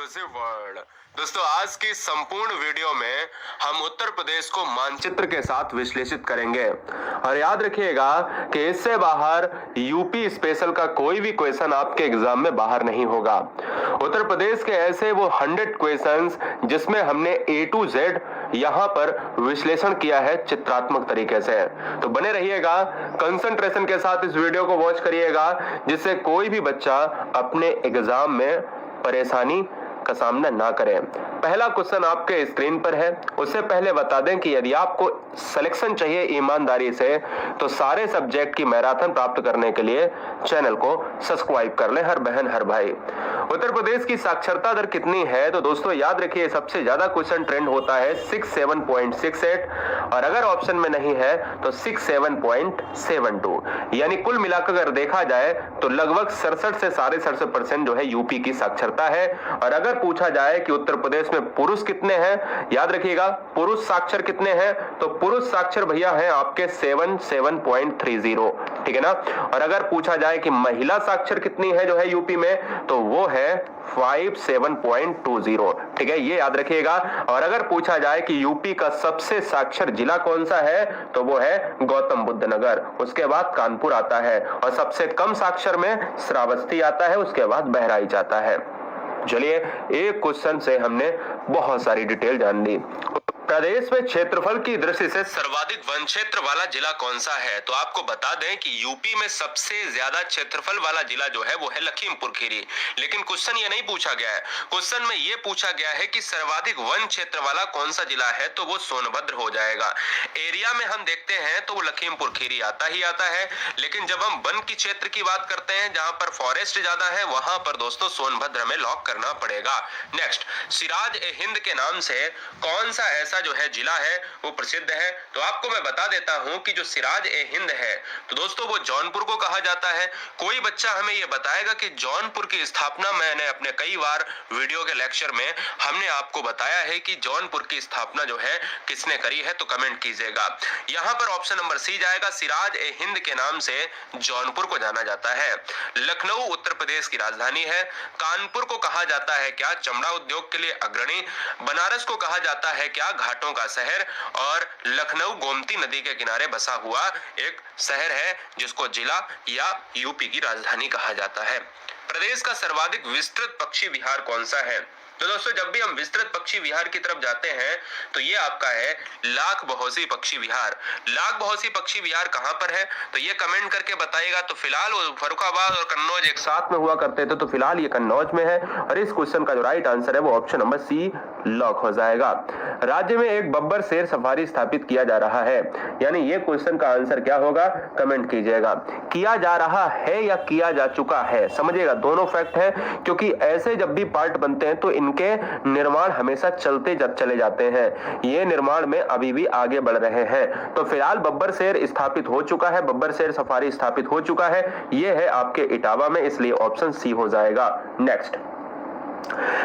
Exclusive world. दोस्तों, आज की संपूर्ण वीडियो में हम उत्तर प्रदेश को मानचित्र के साथ विश्लेषित करेंगे और याद रखिएगा कि इससे बाहर यूपी स्पेशल का कोई भी क्वेश्चन आपके एग्जाम में बाहर नहीं होगा। उत्तर प्रदेश के ऐसे वो 100 क्वेश्चंस जिसमें हमने A to Z यहां पर विश्लेषण किया है चित्रात्मक तरीके से। तो बने रहिएगा, कंसंट्रेशन के साथ इस वीडियो को वॉच करिएगा जिससे कोई भी बच्चा अपने एग्जाम में परेशानी का सामना ना करें। पहला क्वेश्चन आपके स्क्रीन पर है। उससे पहले बता दें कि यदि आपको सिलेक्शन चाहिए ईमानदारी से तो सारे सब्जेक्ट की मैराथन प्राप्त करने के लिए चैनल को सब्सक्राइब कर लें हर बहन हर भाई। उत्तर प्रदेश की साक्षरता दर कितनी है? तो दोस्तों याद रखिए, सबसे ज्यादा क्वेश्चन ट्रेंड होता है 67.68 और अगर ऑप्शन में नहीं है तो 67.72, यानी कुल मिलाकर अगर देखा जाए तो लगभग 67 से 67.5% जो है यूपी की साक्षरता है। और अगर पूछा जाए कि उत्तर प्रदेश में पुरुष कितने हैं, याद रखिएगा पुरुष साक्षर कितने हैं, तो पुरुष साक्षर भैया हैं आपके 77.30, ठीक है ना। और अगर पूछा जाए कि महिला साक्षर कितनी है जो है यूपी में, तो वो है 57.20, ठीक है, ये याद रखिएगा। और अगर पूछा जाए कि यूपी का सबसे साक्षर जिला कौन सा है, तो वो है गौतम बुद्ध नगर, उसके बाद कानपुर आता है और सबसे कम साक्षर में श्रावस्ती आता है, उसके बाद बहराइच आता है। चलिए, एक क्वेश्चन से हमने बहुत सारी डिटेल जान ली। प्रदेश में क्षेत्रफल की दृष्टि से सर्वाधिक वन क्षेत्र वाला जिला कौन सा है? तो आपको बता दें कि यूपी में सबसे ज्यादा क्षेत्रफल वाला जिला जो है वो है लखीमपुर खीरी। लेकिन क्वेश्चन ये नहीं पूछा गया है, क्वेश्चन में ये पूछा गया है कि सर्वाधिक वन क्षेत्र वाला कौन सा जिला है, तो वो सोनभद्र हो जाएगा। एरिया में हम देखते हैं तो वो लखीमपुर खीरी आता ही आता है, लेकिन जब हम वन की क्षेत्र की बात करते हैं जहां पर फॉरेस्ट ज्यादा है, वहां पर दोस्तों सोनभद्र हमें लॉक करना पड़ेगा। नेक्स्ट, सिराज ए हिंद के नाम से कौन सा ऐसा जो है जिला है वो प्रसिद्ध है? तो आपको मैं बता देता हूं कि जो सिराज ए हिंद है तो दोस्तों वो जौनपुर को कहा जाता है। कोई बच्चा हमें ये बताएगा कि जौनपुर की स्थापना, मैंने अपने कई बार वीडियो के लेक्चर में हमने आपको बताया है कि जौनपुर की स्थापना जो है किसने करी है, तो कमेंट कीजिएगा। यहां पर ऑप्शन नंबर सी जाएगा, सिराज ए हिंद के नाम से जौनपुर को जाना जाता है। लखनऊ उत्तर प्रदेश की राजधानी है। कानपुर को कहा जाता है क्या? चमड़ा उद्योग के लिए अग्रणी। बनारस को कहा जाता है क्या? घाटों का शहर। और लखनऊ गोमती नदी के किनारे बसा हुआ एक शहर है जिसको जिला या यूपी की राजधानी कहा जाता है। प्रदेश का सर्वाधिक विस्तृत पक्षी विहार कौन सा है? तो दोस्तों जब भी हम विस्तृत पक्षी विहार की तरफ जाते हैं तो ये आपका है लाख बहोसी पक्षी विहार। लाख बहोसी पक्षी विहार कहां पर है, तो ये कमेंट करके बताइएगा। तो फिलहाल फर्रुखाबाद और कन्नौज एक साथ में हुआ करते थे, तो फिलहाल ये कन्नौज में है और इस क्वेश्चन का जो राइट आंसर है वो ऑप्शन नंबर सी लॉक हो जाएगा। राज्य में एक बब्बर शेर सफारी स्थापित किया जा रहा है, यानी ये क्वेश्चन का आंसर क्या होगा, कमेंट कीजिएगा। किया जा रहा है या किया जा चुका है, समझिएगा दोनों फैक्ट है, क्योंकि ऐसे जब भी पार्ट बनते हैं तो इनके निर्माण हमेशा चलते चले जाते हैं। ये निर्माण में अभी भी आगे बढ़ रहे हैं। तो फिलहाल बब्बर शेर स्थापित हो चुका है, बब्बर शेर सफारी स्थापित हो चुका है, ये है आपके इटावा में, इसलिए ऑप्शन सी हो जाएगा। नेक्स्ट,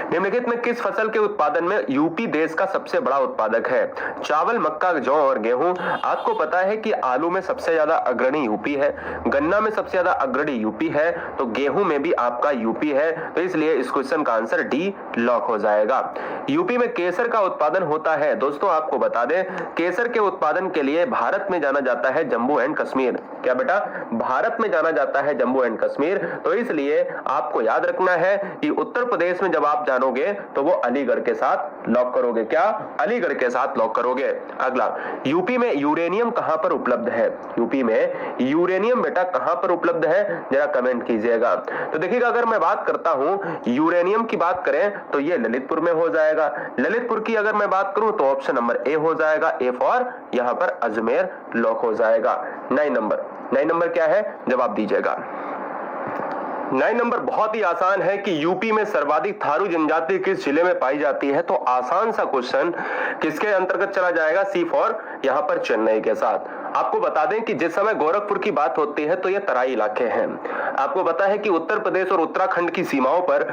निम्नलिखित में किस फसल के उत्पादन में यूपी देश का सबसे बड़ा उत्पादक है? चावल, मक्का, जौ और गेहूं। आपको पता है कि आलू में सबसे ज्यादा अग्रणी यूपी है, गन्ना में सबसे ज्यादा अग्रणी यूपी है, तो गेहूं में भी आपका यूपी है, तो इसलिए इस क्वेश्चन का आंसर डी लॉक हो जाएगा। यूपी में केसर का उत्पादन होता है। दोस्तों आपको बता दें, केसर के उत्पादन के लिए भारत में जाना जाता है जम्मू एंड कश्मीर। क्या बेटा? भारत में जाना जाता है जम्मू एंड कश्मीर, तो इसलिए आपको याद रखना है कि उत्तर प्रदेश में जब आप जानोगे तो वो अलीगढ़ के साथ लॉक करोगे। क्या? अलीगढ़ के साथ लॉक करोगे। अगला, यूपी में यूरेनियम कहां पर उपलब्ध है? यूपी में यूरेनियम बेटा कहां पर उपलब्ध है, जरा कमेंट कीजिएगा। तो देखिएगा, अगर मैं बात करता हूं यूरेनियम की बात करें तो ये ललितपुर में हो जाएगा। ललितपुर की अगर मैं बात करूं तो ऑप्शन नंबर ए हो जाएगा, ए फॉर यहां पर अजमेर लॉक हो जाएगा। 9 नंबर क्या है, जवाब दीजिएगा। 9 नंबर बहुत ही आसान है कि यूपी में सर्वाधिक थारू जनजाति किस जिले में पाई जाती है? तो आसान सा क्वेश्चन किसके अंतर्गत चला जाएगा, सी फॉर यहां पर चेन्नई के साथ। आपको बता दें कि जिस समय गोरखपुर की बात होती है तो ये तराई इलाके हैं। आपको पता है कि उत्तर प्रदेश और उत्तराखंड की सीमाओं पर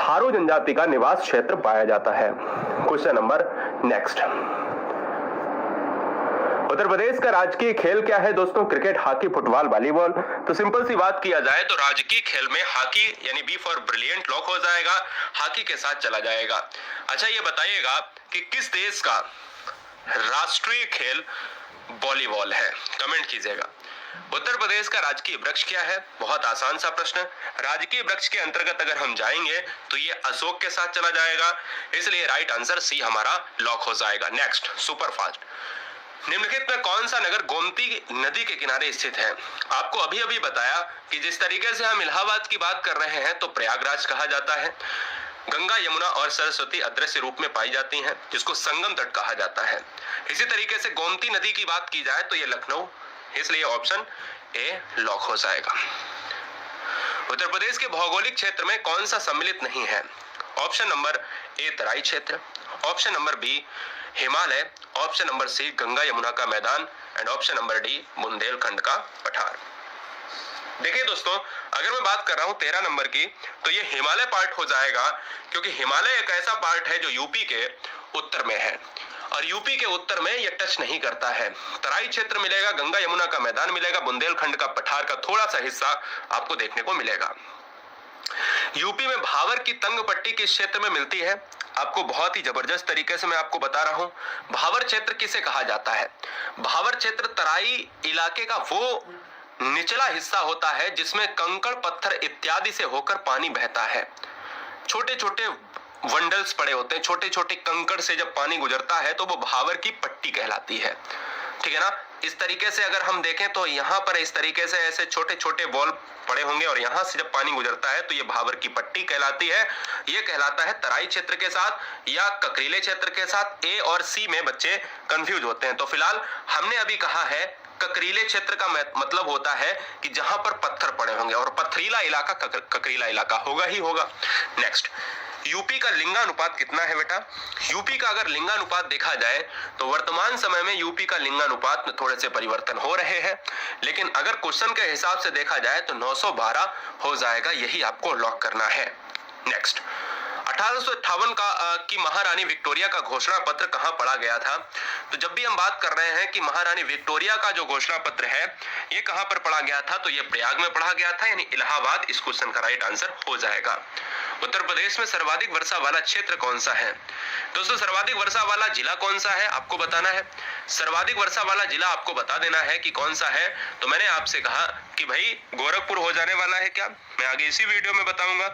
थारू जनजाति का निवास क्षेत्र पाया जाता है। क्वेश्चन नंबर नेक्स्ट, उत्तर प्रदेश का राजकीय खेल क्या है दोस्तों? Cricket, hockey, football, volleyball. तो सिंपल सी बात किया जाए तो राजकीय खेल में हॉकी यानी बी फॉर ब्रिलियंट लॉक हो जाएगा, हॉकी के साथ चला जाएगा। अच्छा ये बताइएगा कि किस देश का राष्ट्रीय खेल वॉलीबॉल है? कमेंट कीजिएगा। उत्तर प्रदेश का राजकीय वृक्ष क्या है? बहुत आसान सा प्रश्न। राजकीय वृक्ष के अंतर्गत अगर हम जाएंगे तो ये अशोक के साथ चला जाएगा, इसलिए राइट आंसर सी हमारा लॉक हो जाएगा। Next, super fast. निम्नलिखित में कौन सा नगर गोमती नदी के किनारे स्थित है? आपको अभी अभी बताया कि जिस तरीके से हम इलाहाबाद की बात कर रहे हैं तो प्रयागराज कहा जाता है। गंगा, यमुना और सरस्वती अदृश्य रूप में पाई जाती हैं, जिसको संगम तट कहा जाता है। इसी तरीके से गोमती नदी की बात की जाए तो ये लखनऊ, इसलिए ऑप्शन ए लॉक हो जाएगा। उत्तर प्रदेश के भौगोलिक क्षेत्र में कौन सा सम्मिलित नहीं है? ऑप्शन नंबर ए तराई क्षेत्र, option number B Himalaya, option number C Ganga Yamuna का मैदान and option number D Bundelkhand का पठार। देखिए दोस्तों, अगर मैं बात कर रहा हूं 13 नंबर की तो ये हिमालय पार्ट हो जाएगा, क्योंकि हिमालय एक ऐसा पार्ट है जो यूपी के उत्तर में है और यूपी के उत्तर में ये टच नहीं करता है। तराई क्षेत्र मिलेगा, गंगा यमुना का मैदान मिलेगा, बुंदेलखंड का पठार का थोड़ा सा हिस्सा आपको देखने को मिलेगा। यूपी में भावर की तंग पट्टी किस क्षेत्र में मिलती है? आपको बहुत ही जबरदस्त तरीके से मैं आपको बता रहा हूं। भावर क्षेत्र किसे कहा जाता है? भावर क्षेत्र तराई इलाके का वो निचला हिस्सा होता है जिसमें कंकड़, पत्थर इत्यादि से होकर पानी बहता है। छोटे छोटे वंडल्स पड़े होते हैं, छोटे छोटे कंकड़ से जब पानी गुजरता है तो वो भावर की पट्टी कहलाती है। ठीक है ना? इस तरीके से अगर हम देखें तो यहाँ पर इस तरीके से ऐसे छोटे छोटे बॉल पड़े होंगे और यहाँ से जब पानी गुजरता है तो ये भावर की पट्टी कहलाती है। ये कहलाता है तराई क्षेत्र के साथ या ककरीले क्षेत्र के साथ। ए और सी में बच्चे कंफ्यूज होते हैं। तो फिलहाल हमने अभी कहा है ककरीले क्षेत्र का मतलब होता है कि जहां पर पत्थर पड़े होंगे और पथरीला इलाका ककरीला इलाका होगा ही होगा। नेक्स्ट, यूपी का लिंगानुपात कितना है बेटा? यूपी का अगर लिंगानुपात देखा जाए तो वर्तमान समय में यूपी का लिंगानुपात में थोड़े से परिवर्तन हो रहे हैं, लेकिन अगर क्वेश्चन के हिसाब से देखा जाए तो 912 हो जाएगा, यही आपको लॉक करना है। नेक्स्ट, 1858 की महारानी विक्टोरिया का घोषणा पत्र कहां पढ़ा गया था? तो जब भी हम बात कर रहे हैं कि महारानी विक्टोरिया का जो घोषणा पत्र है ये कहां पर पढ़ा गया था, तो ये प्रयाग में पढ़ा गया था, यानी इलाहाबाद इस क्वेश्चन का राइट आंसर हो जाएगा। उत्तर प्रदेश में सर्वाधिक वर्षा वाला क्षेत्र कौन सा है? दोस्तों, सर्वाधिक वर्षा वाला जिला कौन सा है आपको बताना है। सर्वाधिक वर्षा वाला जिला आपको बता देना है कि कौन सा है। तो मैंने आपसे कहा कि भाई गोरखपुर हो जाने वाला है क्या, मैं आगे इसी वीडियो में बताऊंगा।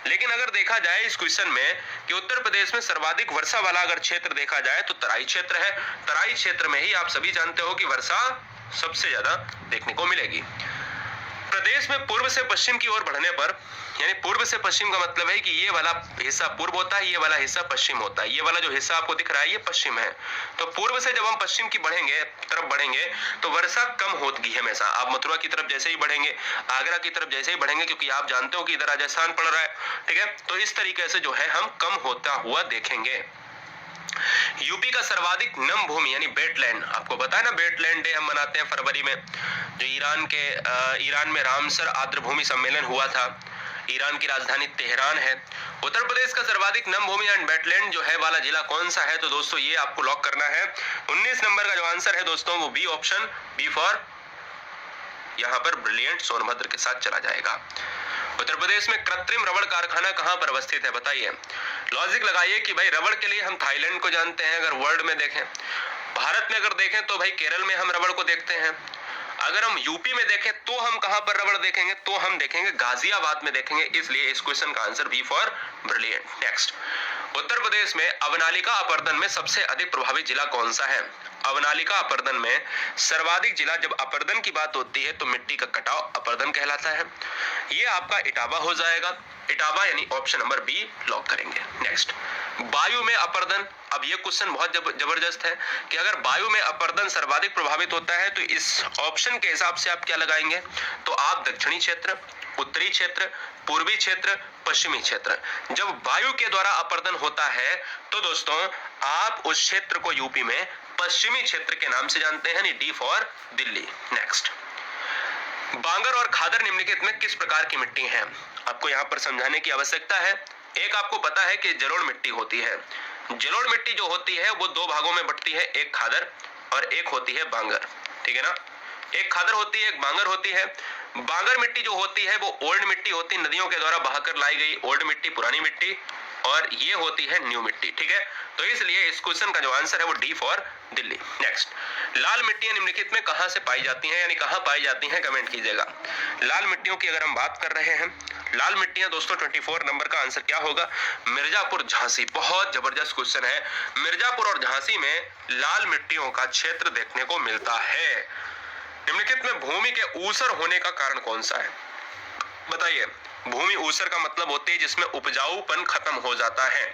लेकिन अगर देखा जाए इस क्वेश्चन में कि उत्तर प्रदेश में सर्वाधिक वर्षा वाला अगर क्षेत्र देखा जाए तो तराई क्षेत्र है। तराई क्षेत्र में ही आप सभी जानते हो कि वर्षा सबसे ज्यादा देखने को मिलेगी। प्रदेश में पूर्व से पश्चिम की ओर बढ़ने पर, यानी पूर्व से पश्चिम का मतलब है कि ये वाला हिस्सा पूर्व होता है, ये वाला हिस्सा पश्चिम होता है। ये वाला जो हिस्सा आपको दिख रहा है ये पश्चिम है। तो पूर्व से जब हम पश्चिम की तरफ बढ़ेंगे तो वर्षा कम होती है हमेशा। आप मथुरा की तरफ जैसे ही बढ़ेंगे, आगरा की तरफ जैसे ही बढ़ेंगे, क्योंकि आप जानते हो कि इधर राजस्थान पड़ रहा है, ठीक है, तो इस तरीके से जो है हम कम होता हुआ देखेंगे। यूपी का सर्वाधिक नम भूमि यानी वेटलैंड, आपको पता है ना, वेटलैंड डे हम मनाते हैं फरवरी में, जो ईरान में रामसर आर्द्रभूमि सम्मेलन हुआ था। ईरान की राजधानी तेहरान है। उत्तर प्रदेश का सर्वाधिक नम भूमि एंड वेटलैंड जो है वाला जिला कौन सा है? तो दोस्तों ये आपको लॉक करना है। 19 नंबर का जो आंसर है दोस्तों वो बी ऑप्शन, बी फॉर यहाँ पर ब्रिलियंट सोनभद्र के साथ चला जाएगा। उत्तर प्रदेश में कृत्रिम रबड़ कारखाना कहां पर अवस्थित है बताइए। लॉजिक लगाइए कि भाई रबड़ के लिए हम थाईलैंड को जानते हैं, अगर वर्ल्ड में देखें। भारत में अगर देखें तो भाई केरल में हम रबड़ को देखते हैं। अगर हम यूपी में देखें तो हम कहां पर रबड़ देखेंगे? तो हम देखेंगे गाजियाबाद में देखेंगे, इसलिए इस क्वेश्चन का answer B for brilliant. Next, Uttar Pradesh में अवनालिका अपर्दन में सबसे अधिक प्रभावित जिला कौन सा है? अवनालिका अपर्दन में सर्वाधिक जिला, जब अपर्दन की बात होती है तो मिट्टी का कटाव अपर्दन कहलाता है। ये आपका इटावा हो जाएगा। इटावा यानी ऑप्शन नंबर बी लॉक करेंगे। नेक्स्ट, वायु में अपर्दन। अब ये क्वेश्चन बहुत जबरदस्त है कि अगर वायु में अपर्दन सर्वाधिक प्रभावित होता है तो इस ऑप्शन के हिसाब से आप क्या लगाएंगे? तो आप दक्षिणी क्षेत्र, उत्तरी क्षेत्र, पूर्वी क्षेत्र, पश्चिमी क्षेत्र। जब वायु के द्वारा अपर्दन होता है तो दोस्तों आप उस क्षेत्र को यूपी में पश्चिमी क्षेत्र के नाम से जानते हैं, डी फॉर दिल्ली। नेक्स्ट, बांगर और खादर निम्नलिखित में किस प्रकार की मिट्टी है? आपको यहाँ पर समझाने की आवश्यकता है। एक आपको पता है कि जलोढ़ मिट्टी होती है। जलोढ़ मिट्टी जो होती है वो दो भागों में बंटती है, एक खादर और एक होती है बांगर, ठीक है ना। एक खादर होती है, एक बांगर होती है। बांगर मिट्टी जो होती है वो ओल्ड मिट्टी होती है, नदियों के द्वारा बहाकर लाई गई ओल्ड मिट्टी, पुरानी मिट्टी, और ये होती है न्यू मिट्टी, ठीक है। तो इसलिए इस क्वेश्चन का जो आंसर है वो डी फॉर दिल्ली। नेक्स्ट, लाल मिट्टियां निम्नलिखित में कहां से पाई जाती हैं, यानी कहां पाई जाती हैं, कमेंट कीजिएगा। लाल मिट्टियों की अगर हम बात कर रहे हैं, लाल मिट्टियां दोस्तों 24 नंबर का आंसर क्या होगा, मिर्जापुर झांसी। बहुत जबरदस्त क्वेश्चन है। मिर्जापुर और झांसी में लाल मिट्टियों का क्षेत्र देखने को मिलता है। निम्नलिखित में भूमि के ऊसर होने का कारण कौन सा है, बताइए। भूमि ऊसर का मतलब होती है जिसमें उपजाऊपन खत्म हो जाता है,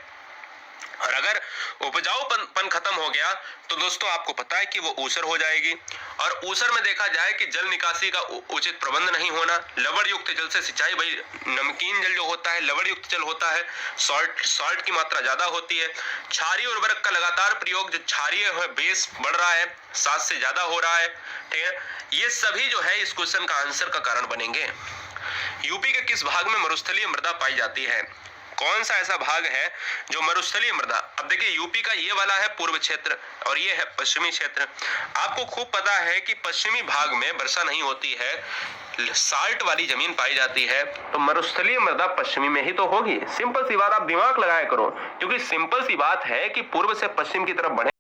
और अगर उपजाऊपन खत्म हो गया तो दोस्तों आपको पता है कि वो ऊसर हो जाएगी। और ऊसर में देखा जाए कि जल निकासी का उचित प्रबंध नहीं होना, लवण युक्त जल से सिंचाई, भाई नमकीन जल जो होता है लवण युक्त जल होता है, सॉल्ट की मात्रा ज्यादा होती है। क्षारीय उर्वरक का लगातार प्रयोग, जो क्षारीय बेस बढ़ रहा है, 7 से ज्यादा हो रहा है, ठीक है। ये सभी जो है इस क्वेश्चन का आंसर का कारण बनेंगे। यूपी के किस भाग में मरुस्थलीय मृदा पाई जाती है, कौन सा ऐसा भाग है जो मरुस्थलीय मृदा। अब देखिए यूपी का ये वाला है पूर्व क्षेत्र और ये है पश्चिमी क्षेत्र। आपको खूब पता है कि पश्चिमी भाग में वर्षा नहीं होती है, साल्ट वाली जमीन पाई जाती है, तो मरुस्थलीय मृदा पश्चिमी में ही तो होगी। सिंपल सी बात, आप दिमाग लगाया करो, क्योंकि सिंपल सी बात है कि पूर्व से पश्चिम की तरफ बढ़े